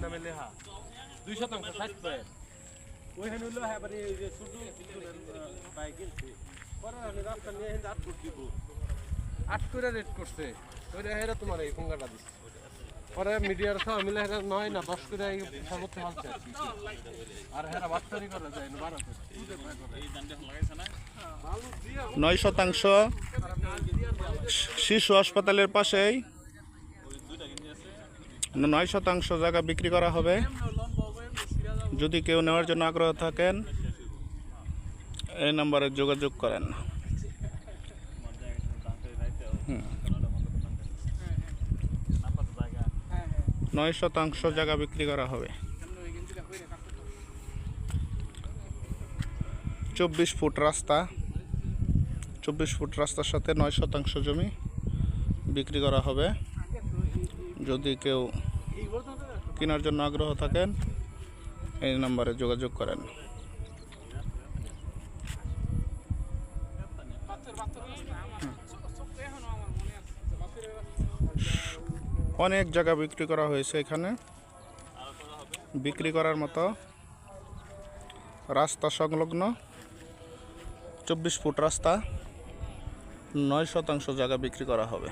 নামে লেখা 2% 60 পয়েন্ট ওইখানে হলো হ্যাঁ মানে এই যে ছোট বাইক কিনছে পরে আমি রাস্তা নিয়ে হিন্দা 8 ফুট দিব 8 করে রেট করছে ওইটা হেরা তোমার এই ফোঙ্গাটা দিচ্ছে পরে মিডিয়ার সব মিলে হেরা 9 না 10 করে সর্বোচ্চ হালছে আর হেরা বাচ্চারি করে যায় না 12 এই দান্ডে লাগাইছে না 9% শিশু হাসপাতালের পাশেই 9% জায়গা বিক্রি করা হবে। যদি কেউ নেওয়ার জন্য আগ্রহ থাকেন এই নম্বরে যোগাযোগ করেন। 9% জায়গা বিক্রি করা হবে। 24 ফুট রাস্তা, 24 ফুট রাস্তার সাথে 9% জমি বিক্রি করা হবে। যদি কেউ কেনার জন্য আগ্রহ থাকেন এই নম্বরে যোগাযোগ করেন। অনেক জায়গা বিক্রি করা হয়েছে, এখানে বিক্রি করার মতো রাস্তা সংলগ্ন 24 ফুট রাস্তা 9% জায়গা বিক্রি করা হবে।